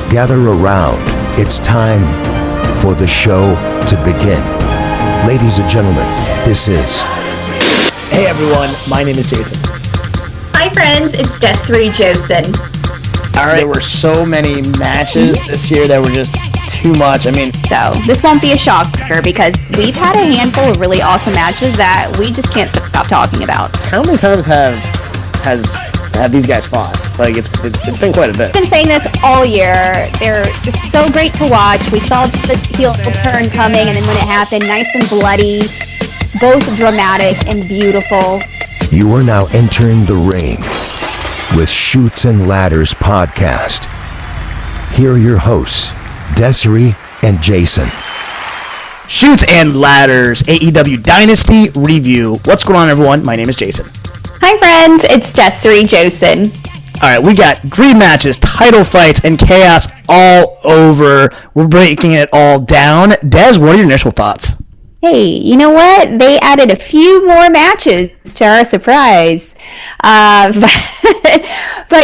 gather around. It's time for the show to begin. Ladies and gentlemen, this is... Hey everyone, my name is Jason. Hi friends, it's Desiree Josen. Alright, there were so many matches this year that were just too much. So this won't be a shocker because we've had a handful of really awesome matches that we just can't stop talking about. How many times have these guys fought? It's been quite a bit. I've been saying this all year. They're just so great to watch. We saw the heel turn coming, and then when it happened, nice and bloody, both dramatic and beautiful. You are now entering the ring with Chutes and Ladders podcast. Here are your hosts, Desiree and Jason. Chutes and Ladders, AEW Dynasty review. What's going on, everyone? My name is Jason. Hi friends, it's Desiree Josen. Alright, we got dream matches, title fights, and chaos all over. We're breaking it all down. Des, what are your initial thoughts? Hey, you know what? They added a few more matches to our surprise. But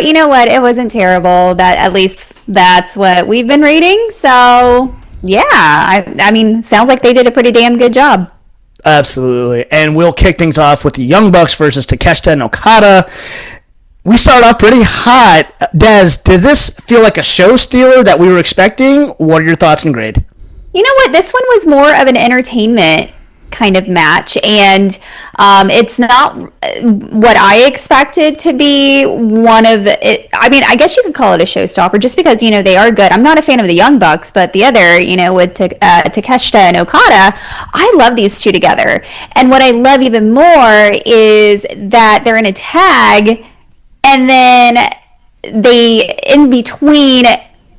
you know what? It wasn't terrible. At least that's what we've been reading. So, yeah. I mean, sounds like they did a pretty damn good job. Absolutely. And we'll kick things off with the Young Bucks versus Takeshita and Okada. We start off pretty hot. Des, did this feel like a show stealer that we were expecting? What are your thoughts and grade? You know what? This one was more of an entertainment kind of match, and it's not what I expected to be one of it. I mean, I guess you could call it a showstopper just because, they are good. I'm not a fan of the Young Bucks, but the other, with Takeshita and Okada, I love these two together. And what I love even more is that they're in a tag, and then they, in between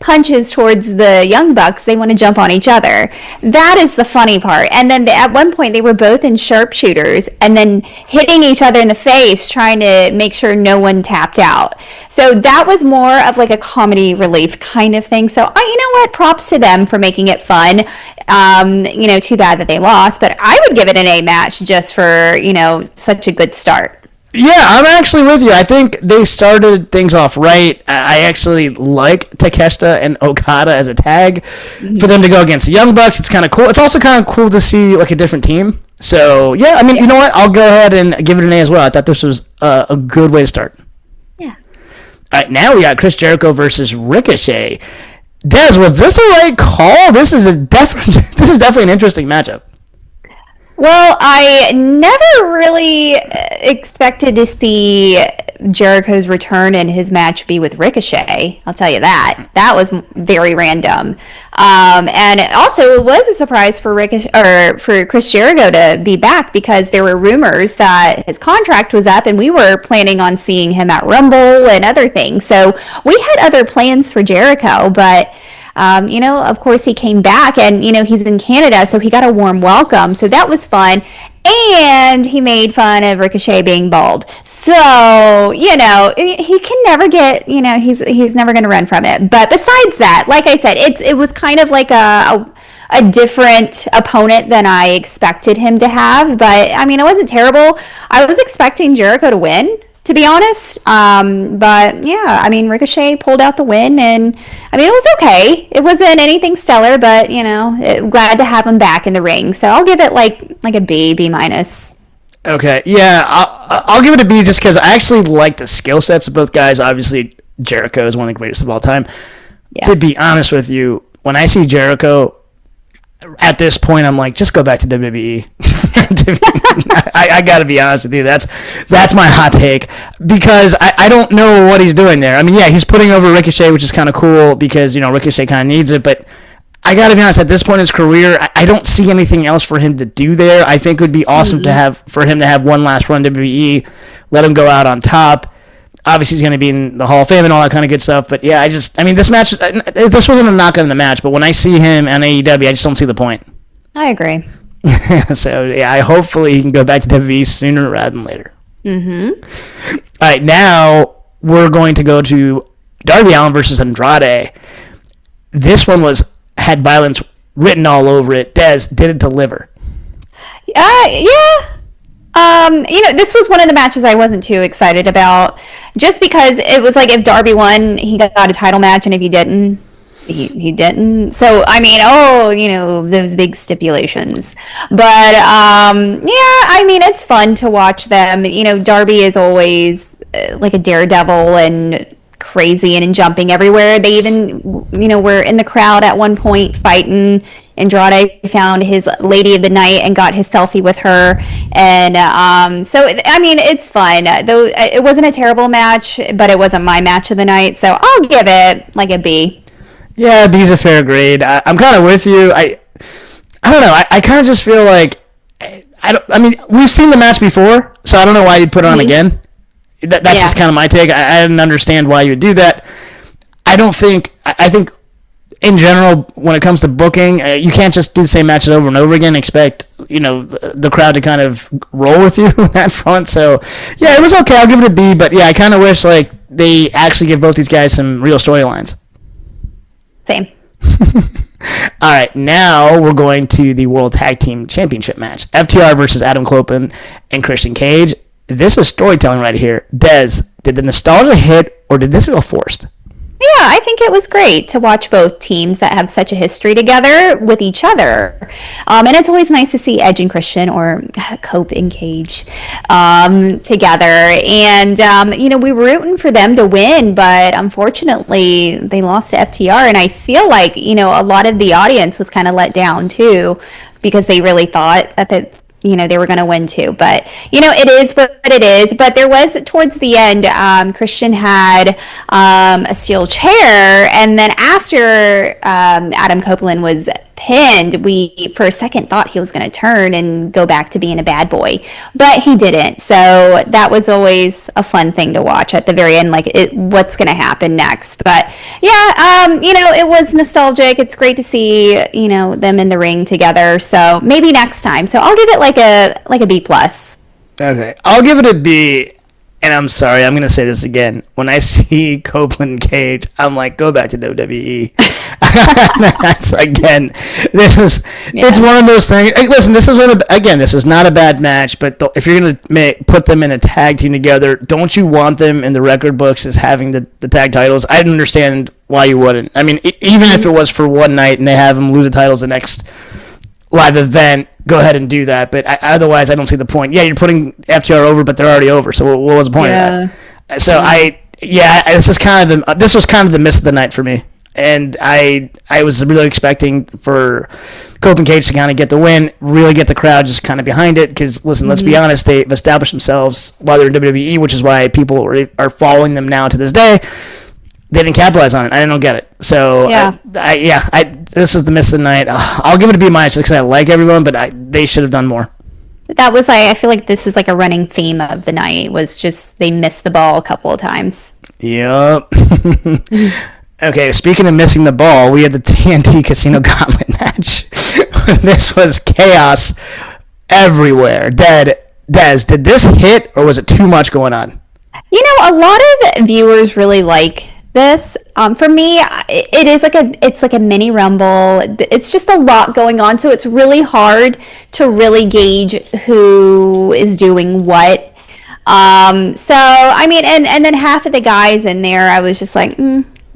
punches towards the Young Bucks, they want to jump on each other. That is the funny part. And then at one point they were both in sharpshooters and then hitting each other in the face trying to make sure no one tapped out. So that was more of like a comedy relief kind of thing. So you know what, props to them for making it fun. Too bad that they lost, but I would give it an A match just for such a good start. Yeah, I'm actually with you. I think they started things off right. I actually like Takeshita and Okada as a tag. For them to go against the Young Bucks, it's kind of cool. It's also kind of cool to see like a different team. So, yeah, you know what? I'll go ahead and give it an A as well. I thought this was a good way to start. Yeah. All right, now we got Chris Jericho versus Ricochet. Des, was this a right call? This is definitely an interesting matchup. Well, I never really expected to see Jericho's return and his match be with Ricochet. I'll tell you that. That was very random. And also it was a surprise for Chris Jericho to be back because there were rumors that his contract was up and we were planning on seeing him at Rumble and other things. So we had other plans for Jericho, but of course he came back and, he's in Canada, so he got a warm welcome. So that was fun. And he made fun of Ricochet being bald. So, he can never get, he's never going to run from it. But besides that, like I said, it was kind of like a different opponent than I expected him to have. But, it wasn't terrible. I was expecting Jericho to win, to be honest. But yeah, Ricochet pulled out the win and it was okay. It wasn't anything stellar, but glad to have him back in the ring. So I'll give it like a B minus. Okay. Yeah. I'll give it a B just because I actually like the skill sets of both guys. Obviously Jericho is one of the greatest of all time. Yeah. To be honest with you, when I see Jericho at this point, I'm like, just go back to WWE. I got to be honest with you. That's my hot take because I don't know what he's doing there. He's putting over Ricochet, which is kind of cool because, Ricochet kind of needs it. But I got to be honest, at this point in his career, I don't see anything else for him to do there. I think it would be awesome for him to have one last run WWE, let him go out on top. Obviously, he's going to be in the Hall of Fame and all that kind of good stuff. But, yeah, this match, this wasn't a knock on the match. But when I see him on AEW, I just don't see the point. I agree. So, yeah, hopefully he can go back to WWE sooner rather than later. Mm-hmm. All right, now we're going to go to Darby Allin versus Andrade. This one had violence written all over it. Des, did it deliver? Yeah. This was one of the matches I wasn't too excited about, just because it was like if Darby won, he got a title match, and if he didn't, He didn't. So I mean, those big stipulations. But yeah, I mean, it's fun to watch them. Darby is always like a daredevil and crazy and jumping everywhere. They even, were in the crowd at one point fighting. Andrade found his lady of the night and got his selfie with her. And so, I mean, it's fun. Though it wasn't a terrible match, but it wasn't my match of the night. So I'll give it like a B. Yeah, B's a fair grade. I'm kind of with you. I don't know. I kind of just feel like I mean, we've seen the match before, so I don't know why you'd put it on again. That's just kind of my take. I didn't understand why you would do that. I think in general, when it comes to booking, you can't just do the same matches over and over again and expect, the crowd to kind of roll with you on that front. So, yeah, it was okay. I'll give it a B, but yeah, I kind of wish, like, they actually give both these guys some real storylines. Same. All right, now we're going to the World Tag Team Championship match. FTR versus Adam Copeland and Christian Cage. This is storytelling right here. Des, did the nostalgia hit, or did this feel forced? Yeah, I think it was great to watch both teams that have such a history together with each other. And it's always nice to see Edge and Christian, or Cope and Cage, together. And, we were rooting for them to win, but unfortunately they lost to FTR. And I feel like, a lot of the audience was kind of let down too, because they really thought that they were going to win too. But, it is what it is. But there was, towards the end, Christian had a steel chair. And then after Adam Copeland was pinned, we, for a second, thought he was going to turn and go back to being a bad boy. But he didn't. So that was always a fun thing to watch at the very end, like what's going to happen next. But, yeah, it was nostalgic. It's great to see, them in the ring together. So maybe next time. So I'll give it like a B+. Okay, I'll give it a B, and I'm sorry, I'm going to say this again. When I see Copeland and Cage, I'm like, go back to WWE. That's, again, it's one of those things. Listen, this is not a bad match, but if you're going to put them in a tag team together, don't you want them in the record books as having the tag titles? I didn't understand why you wouldn't. I mean, even if it was for one night and they have them lose the titles the next live event, go ahead and do that. But otherwise, I don't see the point. Yeah, you're putting FTR over, but they're already over. So what was the point of that? So this was kind of the miss of the night for me. And I was really expecting for Cope and Cage to kind of get the win, really get the crowd just kind of behind it. Because, listen, let's be honest, they've established themselves while they're in WWE, which is why people are following them now to this day. They didn't capitalize on it. I don't get it. So, this is the miss of the night. I'll give it a B- just because I like everyone, but they should have done more. That was, I feel like this is like a running theme of the night, was just they missed the ball a couple of times. Yep. Okay, speaking of missing the ball, we had the TNT Casino Gauntlet match. This was chaos everywhere. Des, did this hit, or was it too much going on? A lot of viewers really like this. For me, it's like a mini Rumble. It's just a lot going on, so it's really hard to really gauge who is doing what. So I mean, and then half of the guys in there, I was just like,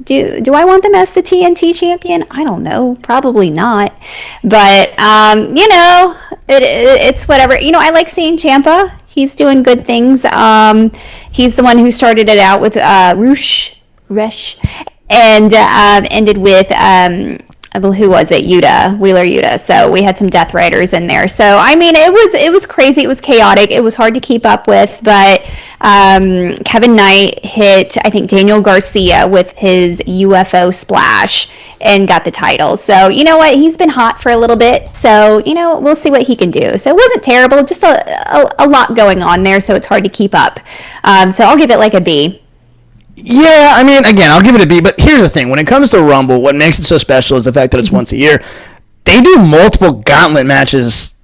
do I want them as the TNT champion? I don't know, probably not. But it's whatever. I like seeing Ciampa. He's doing good things. He's the one who started it out with Rush, and ended with who was it? Wheeler Yuta. So we had some Death Riders in there. So I mean, it was crazy. It was chaotic. It was hard to keep up with. But Kevin Knight hit, I think, Daniel Garcia with his UFO splash and got the title. So you know what? He's been hot for a little bit. So we'll see what he can do. So it wasn't terrible. Just a lot going on there. So it's hard to keep up. So I'll give it like a B. Yeah, I mean, again, I'll give it a B, but here's the thing. When it comes to Rumble, what makes it so special is the fact that it's once a year. They do multiple gauntlet matches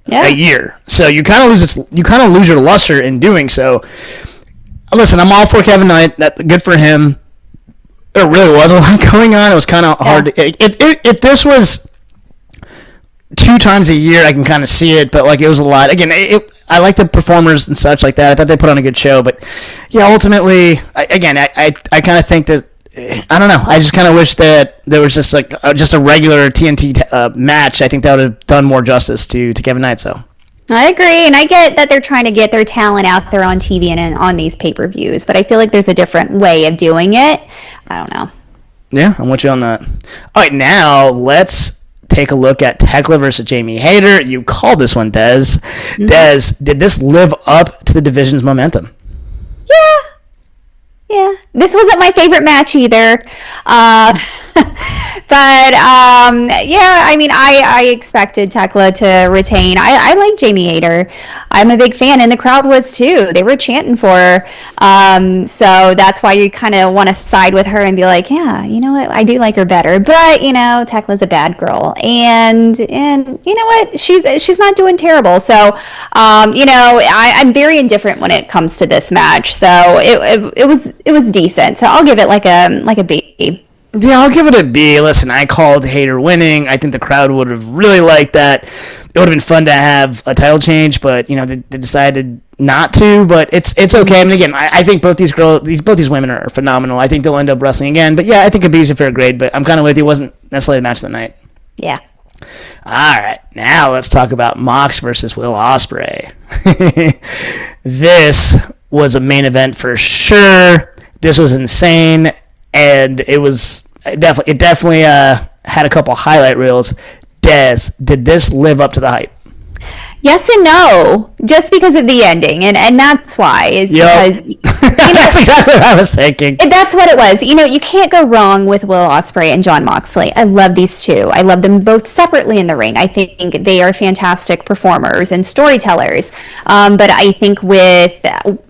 a year. So you kind of lose your luster in doing so. Listen, I'm all for Kevin Knight. Good for him. There really was a lot going on. It was kind of hard. If this was 2 times a year, I can kind of see it, but it was a lot. Again, I like the performers and such like that. I thought they put on a good show, but yeah, ultimately, I kind of think that I don't know. I just kind of wish that there was just like just a regular TNT match. I think that would have done more justice to Kevin Knight. So I agree, and I get that they're trying to get their talent out there on TV and on these pay-per-views, but I feel like there's a different way of doing it. I don't know. Yeah, I'm with you on that. All right, now let's take a look at Tekla versus Jamie Hayter. You called this one, Des. Mm-hmm. Des, did this live up to the division's momentum? Yeah, this wasn't my favorite match either. But I mean, I expected Tekla to retain. I like Jamie Hayter. I'm a big fan, and the crowd was too. They were chanting for her. So that's why you kind of want to side with her and be like, yeah, you know what, I do like her better. But you know, Tekla's a bad girl, and you know what, she's not doing terrible. So I'm very indifferent when it comes to this match. So it was decent. So I'll give it like a B. Yeah, I'll give it a B. Listen, I called Hayter winning. I think the crowd would have really liked that. It would have been fun to have a title change, but they decided not to. But it's okay. I mean, again, I think both these women are phenomenal. I think they'll end up wrestling again. But yeah, I think a B is a fair grade. But I'm kind of with you. It wasn't necessarily the match of the night. Yeah. All right, now let's talk about Mox versus Will Ospreay. This was a main event for sure. This was insane, and it definitely had a couple highlight reels. Des, did this live up to the hype? Yes and no, just because of the ending, and that's why. Because that's exactly what I was thinking. That's what it was. You can't go wrong with Will Ospreay and Jon Moxley. I love these two. I love them both separately in the ring. I think they are fantastic performers and storytellers. But I think with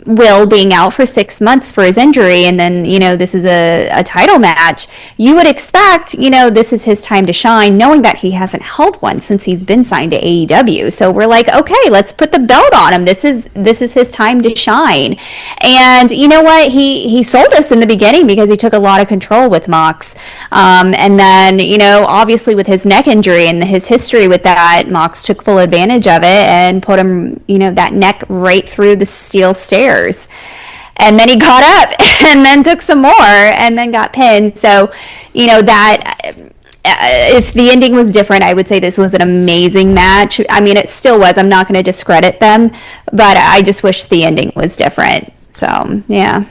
Will being out for 6 months for his injury, and then this is a title match, you would expect this is his time to shine, knowing that he hasn't held one since he's been signed to AEW. So we're like, okay, let's put the belt on him. This is his time to shine. And you know what? He sold us in the beginning because he took a lot of control with Mox. And then, obviously with his neck injury and his history with that, Mox took full advantage of it and put him, that neck right through the steel stairs. And then he got up and then took some more and then got pinned. So, if the ending was different, I would say this was an amazing match. I mean, it still was. I'm not going to discredit them, but I just wish the ending was different. So, yeah.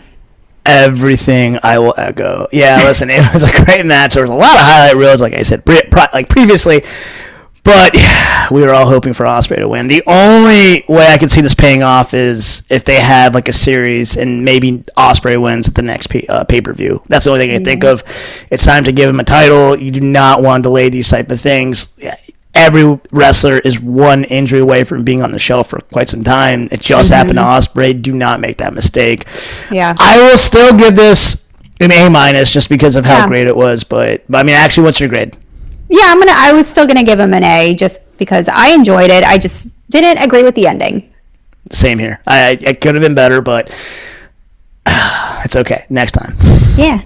Everything I will echo. Yeah, listen, it was a great match. There was a lot of highlight reels, like I said, previously. But we were all hoping for Ospreay to win. The only way I could see this paying off is if they have like a series and maybe Ospreay wins at the next pay-per-view. That's the only thing I think of. It's time to give him a title. You do not want to delay these type of things. Every wrestler is one injury away from being on the shelf for quite some time. It just happened to Ospreay. Do not make that mistake. Yeah. I will still give this an A- just because of how great it was. But I mean, actually, what's your grade? Yeah, I was still gonna give him an A just because I enjoyed it. I just didn't agree with the ending. Same here. I could have been better, but it's okay. Next time. Yeah.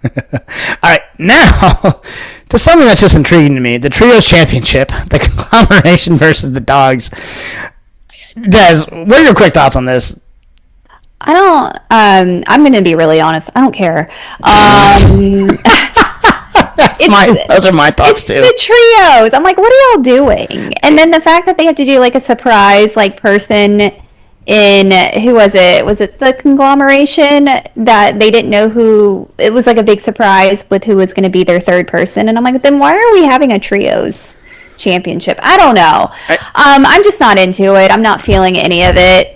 All right, now to something that's just intriguing to me: the Trios Championship, the Conglomeration versus the Dogs. Des, what are your quick thoughts on this? I don't. I'm gonna be really honest. I don't care. Those are my thoughts too. It's the trios. I'm like, what are y'all doing? And then the fact that they have to do like a surprise person in, who was it? Was it the Conglomeration that they didn't know who? It was like a big surprise with who was going to be their third person. And I'm like, then why are we having a trios championship? I don't know. I'm just not into it. I'm not feeling any of it.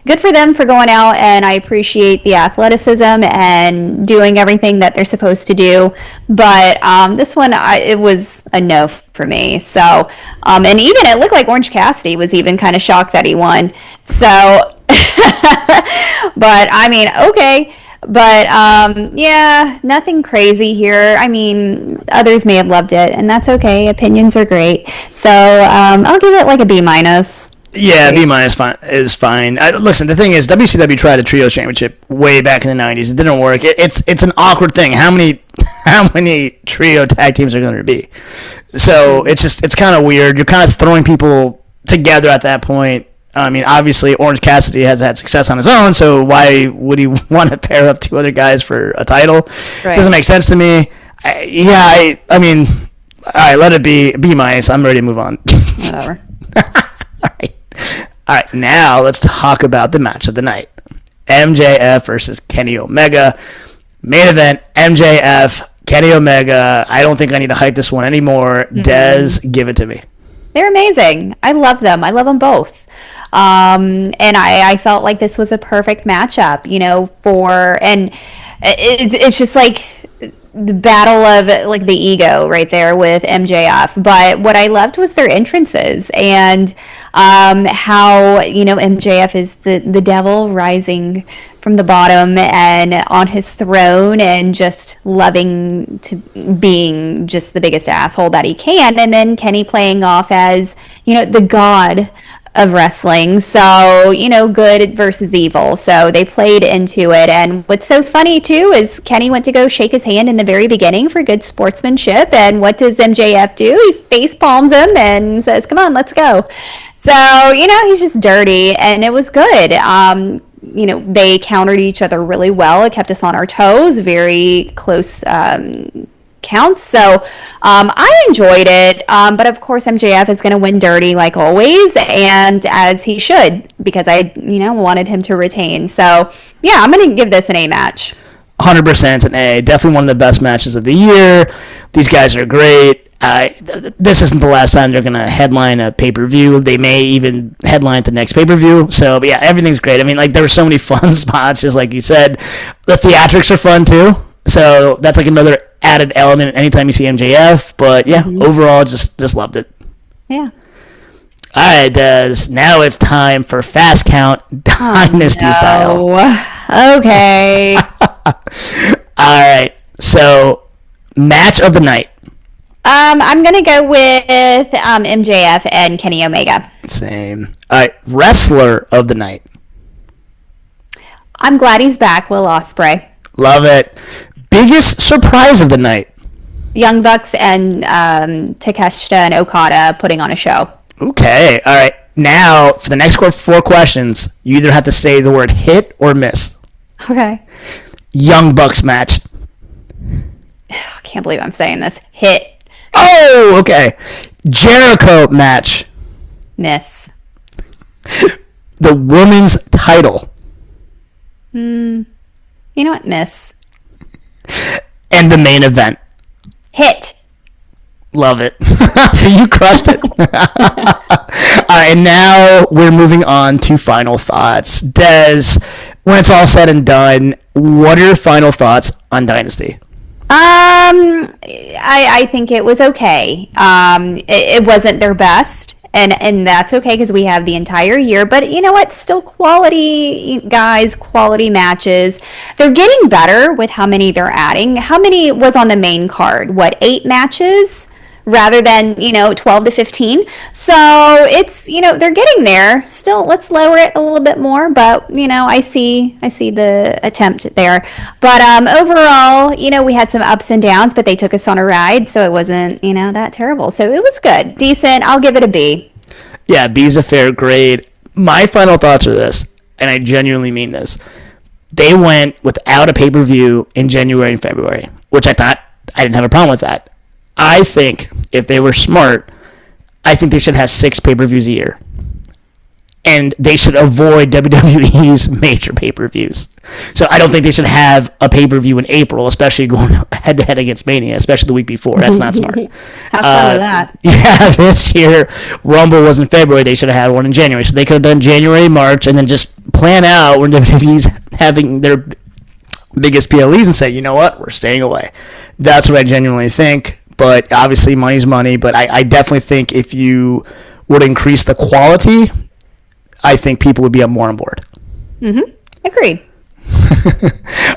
Good for them for going out, and I appreciate the athleticism and doing everything that they're supposed to do. But this one, it was a no for me. So, and even it looked like Orange Cassidy was even kind of shocked that he won. So, but I mean, okay. But yeah, nothing crazy here. I mean, others may have loved it, and that's okay. Opinions are great. So I'll give it like a B-. Yeah, B- is fine. Listen, the thing is, WCW tried a trio championship way back in the 90s. It didn't work. It's an awkward thing. How many trio tag teams are going to be? So it's kind of weird. You're kind of throwing people together at that point. I mean, obviously, Orange Cassidy has had success on his own, so why would he want to pair up two other guys for a title? Right. Doesn't make sense to me. I mean, all right, let it be. Be nice. I'm ready to move on. Whatever. All right, now let's talk about the match of the night. MJF versus Kenny Omega. Main event, MJF, Kenny Omega. I don't think I need to hype this one anymore. Dez, give it to me. They're amazing. I love them. I love them both. And I felt like this was a perfect matchup, and it's just like the battle of like the ego right there with MJF. But what I loved was their entrances and how, MJF is the devil rising from the bottom and on his throne and just loving to being just the biggest asshole that he can. And then Kenny playing off as, the god of wrestling. So, good versus evil. So they played into it. And what's so funny too is Kenny went to go shake his hand in the very beginning for good sportsmanship. And what does MJF do? He face palms him and says, come on, let's go. So, he's just dirty and it was good. They countered each other really well. It kept us on our toes, very close counts. So I enjoyed it. But of course, MJF is going to win dirty like always, and as he should, because I, wanted him to retain. So yeah, I'm going to give this an A match. 100% an A. Definitely one of the best matches of the year. These guys are great. This isn't the last time they're going to headline a pay-per-view. They may even headline the next pay-per-view. So, but yeah, everything's great. I mean, like, there were so many fun spots, just like you said. The theatrics are fun, too. So, that's like another added element anytime you see MJF. But, yeah, overall, just loved it. Yeah. All right, Des. Now it's time for Fast Count Dynasty style. Okay. All right. So, match of the night. I'm going to go with MJF and Kenny Omega. Same. All right. Wrestler of the night. I'm glad he's back, Will Ospreay. Love it. Biggest surprise of the night. Young Bucks and Takeshita and Okada putting on a show. Okay. All right. Now, for the next 4 questions, you either have to say the word hit or miss. Okay. Young Bucks match. I can't believe I'm saying this. Hit. Oh, okay. Jericho match. Miss. The women's title. You know what? Miss. And the main event. Hit. Love it. So you crushed it. And now we're moving on to final thoughts. Des, when it's all said and done, what are your final thoughts on Dynasty? I think it was okay. It wasn't their best, and that's okay because we have the entire year. But you know what? Still quality guys, quality matches. They're getting better with how many they're adding. How many was on the main card? 8 matches? Rather than 12 to 15. So it's they're getting there. Still, let's lower it a little bit more, but I see the attempt there. But overall, we had some ups and downs, but they took us on a ride, so it wasn't that terrible. So it was good, decent. I'll give it a B. Yeah, B's a fair grade. My final thoughts are this, and I genuinely mean this. They went without a pay-per-view in January and February, which I thought I didn't have a problem with that. I think if they were smart, I think they should have 6 pay-per-views a year. And they should avoid WWE's major pay-per-views. So I don't think they should have a pay-per-view in April, especially going head-to-head against Mania, especially the week before. That's not smart. Have fun with that. Yeah, this year, Rumble was in February. They should have had one in January. So they could have done January, March, and then just plan out when WWE's having their biggest PLEs and say, you know what, we're staying away. That's what I genuinely think. But obviously, money's money. But I definitely think if you would increase the quality, I think people would be more on board. Agreed.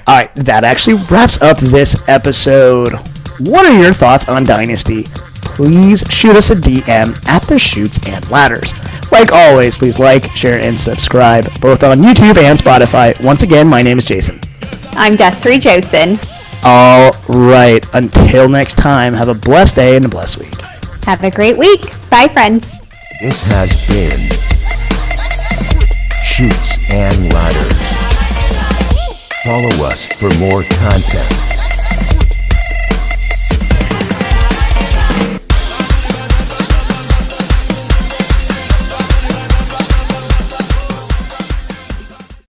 All right, that actually wraps up this episode. What are your thoughts on Dynasty? Please shoot us a DM at the Shoots and Ladders. Like always, please like, share, and subscribe, both on YouTube and Spotify. Once again, my name is Jason. I'm Desiree Josen. All right. Until next time, have a blessed day and a blessed week. Have a great week. Bye, friends. This has been Chutes and Ladders. Follow us for more content.